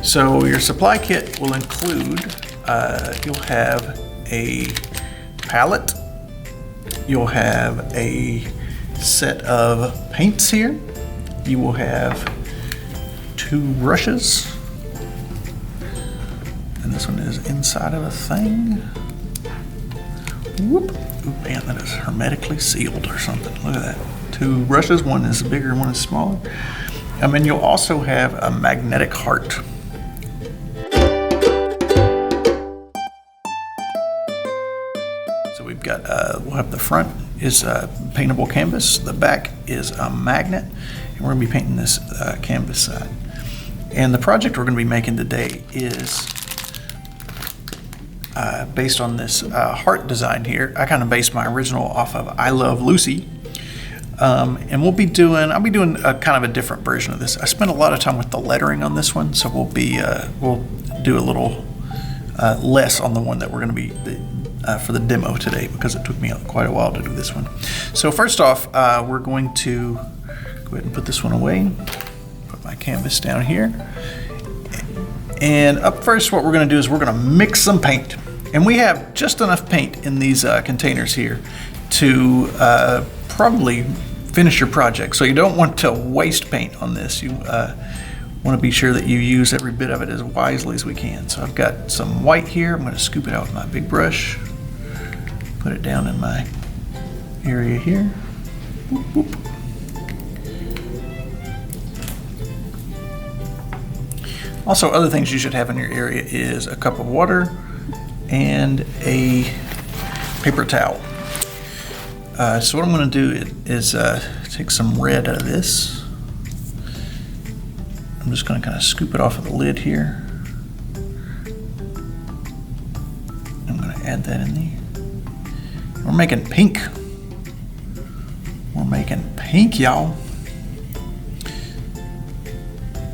So your supply kit will include, you'll have a palette, you'll have a set of paints here, you will have 2 brushes, and this one is inside of a thing. Whoop. Ooh, man, that is hermetically sealed or something. Look at that. 2 brushes, one is bigger, one is smaller. And you'll also have a magnetic heart. So we've got, we'll have the front is paintable canvas, the back is a magnet, and we're gonna be painting this canvas side. And the project we're gonna be making today is based on this heart design here. I kind of based my original off of I Love Lucy. And I'll be doing a kind of a different version of this. I spent a lot of time with the lettering on this one, so we'll do a little less on the one that we're going to be for the demo today, because it took me quite a while to do this one. So first off, we're going to go ahead and put this one away. Put my canvas down here. And up first, what we're going to do is we're going to mix some paint. And we have just enough paint in these containers here to probably finish your project. So you don't want to waste paint on this. You want to be sure that you use every bit of it as wisely as we can. So I've got some white here. I'm going to scoop it out with my big brush, put it down in my area here. Whoop, whoop. Also, other things you should have in your area is a cup of water and a paper towel. So what I'm going to do is take some red out of this. I'm just going to kind of scoop it off of the lid here. I'm going to add that in there. We're making pink. We're making pink, y'all.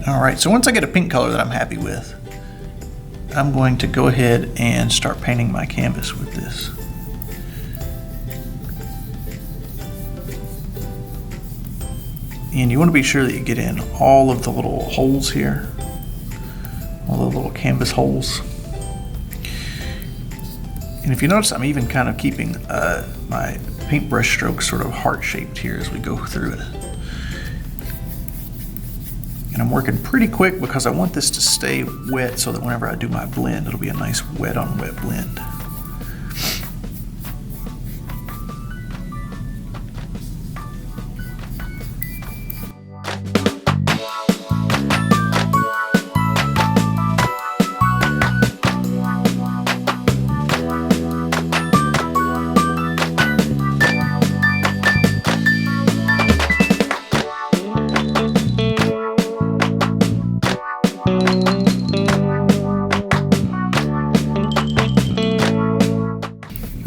All right, so once I get a pink color that I'm happy with, I'm going to go ahead and start painting my canvas with this. And you want to be sure that you get in all of the little holes here, all the little canvas holes. And if you notice, I'm even kind of keeping my paintbrush strokes sort of heart-shaped here as we go through it. And I'm working pretty quick because I want this to stay wet so that whenever I do my blend, it'll be a nice wet on wet blend.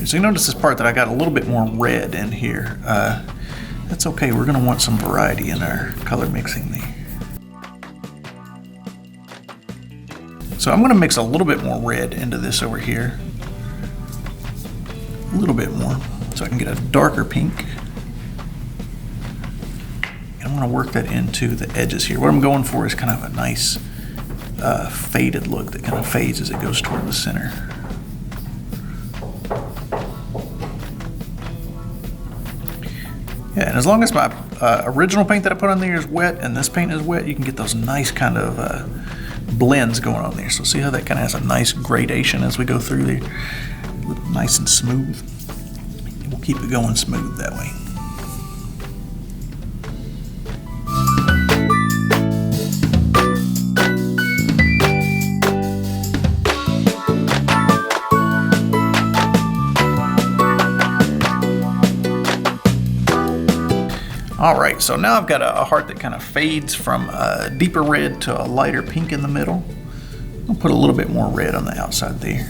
So you notice this part that I got a little bit more red in here. That's okay, we're gonna want some variety in our color mixing there. So I'm gonna mix a little bit more red into this over here. A little bit more, so I can get a darker pink. And I'm gonna work that into the edges here. What I'm going for is kind of a nice faded look that kind of fades as it goes toward the center. Yeah, and as long as my original paint that I put on there is wet and this paint is wet, you can get those nice kind of blends going on there. So see how that kind of has a nice gradation as we go through there? Look nice and smooth. We'll keep it going smooth that way. All right, so now I've got a heart that kind of fades from a deeper red to a lighter pink in the middle. I'll put a little bit more red on the outside there.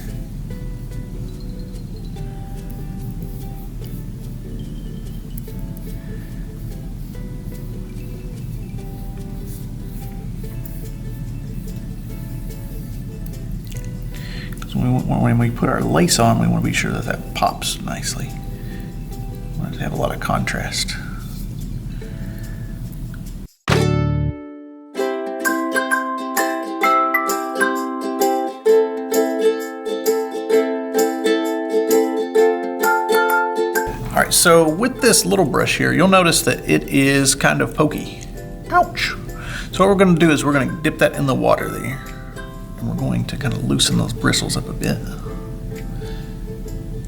Because when we put our lace on, we want to be sure that that pops nicely. We want it to have a lot of contrast. right, so with this little brush here, you'll notice that it is kind of pokey. Ouch. So what we're going to do is we're going to dip that in the water there. And we're going to kind of loosen those bristles up a bit.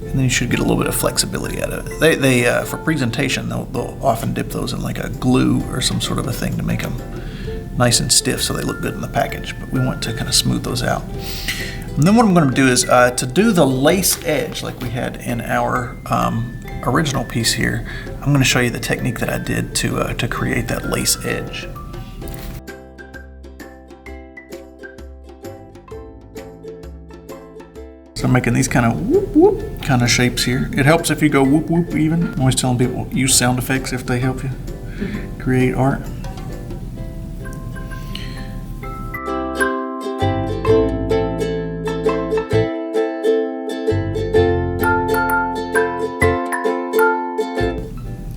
And then you should get a little bit of flexibility out of it. They for presentation, they'll often dip those in like a glue or some sort of a thing to make them nice and stiff so they look good in the package. But we want to kind of smooth those out. And then what I'm going to do is to do the lace edge like we had in our original piece here, I'm going to show you the technique that I did to create that lace edge. So I'm making these kind of whoop whoop kind of shapes here. It helps if you go whoop whoop even. I'm always telling people use sound effects if they help you create art.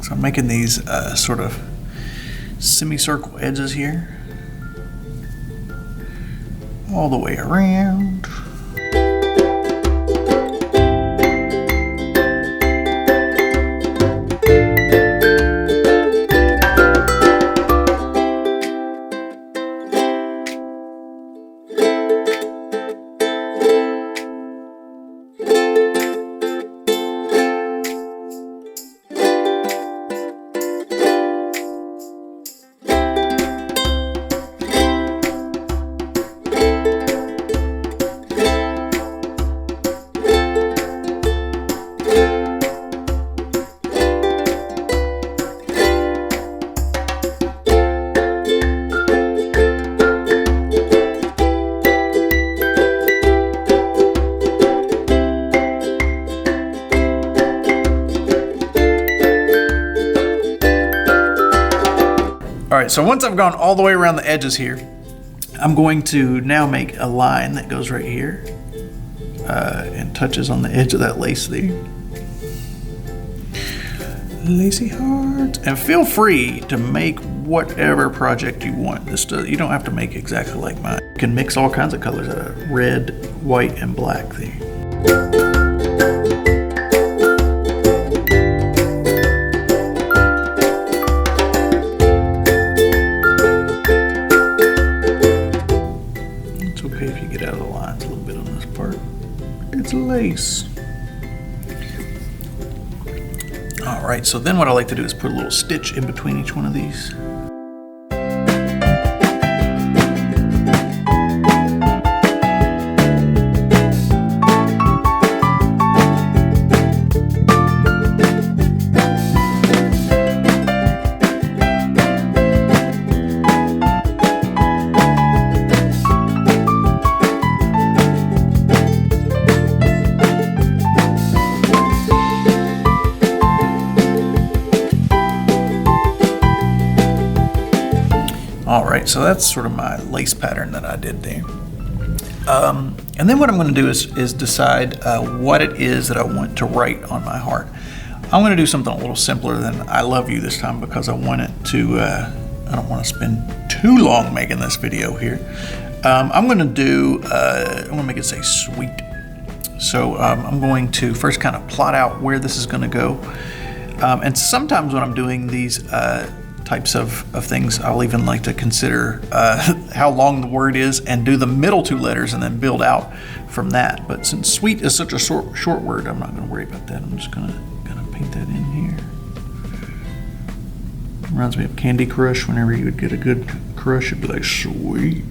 So I'm making these sort of semicircle edges here all the way around. All right, so once I've gone all the way around the edges here, I'm going to now make a line that goes right here and touches on the edge of that lace there. Lacy hearts. And feel free to make whatever project you want. You don't have to make exactly like mine. You can mix all kinds of colors out of red, white, and black there. Lace. All right, so then what I like to do is put a little stitch in between each one of these. All right, so that's sort of my lace pattern that I did there. And then what I'm going to do is decide what it is that I want to write on my heart. I'm going to do something a little simpler than I love you this time because I want it to, I don't want to spend too long making this video here. I'm going to make it say sweet. So I'm going to first kind of plot out where this is going to go. And sometimes when I'm doing these types of things, I'll even like to consider how long the word is and do the middle two letters and then build out from that. But since sweet is such a short word, I'm not going to worry about that. I'm just going to paint that in here. Reminds me of Candy Crush. Whenever you would get a good crush, it'd be like sweet.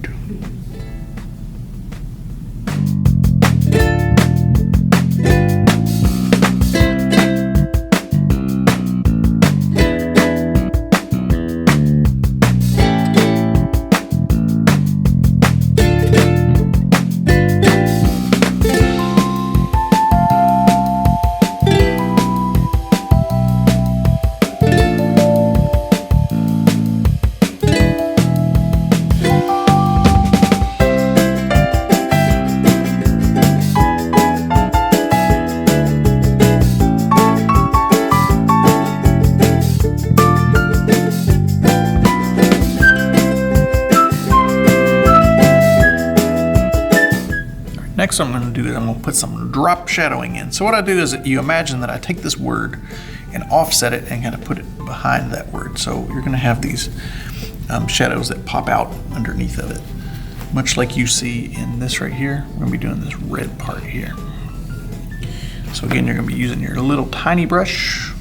Next, what I'm going to do is I'm going to put some drop shadowing in. So what I do is you imagine that I take this word and offset it and kind of put it behind that word. So you're going to have these shadows that pop out underneath of it, much like you see in this right here. We're going to be doing this red part here. So again, you're going to be using your little tiny brush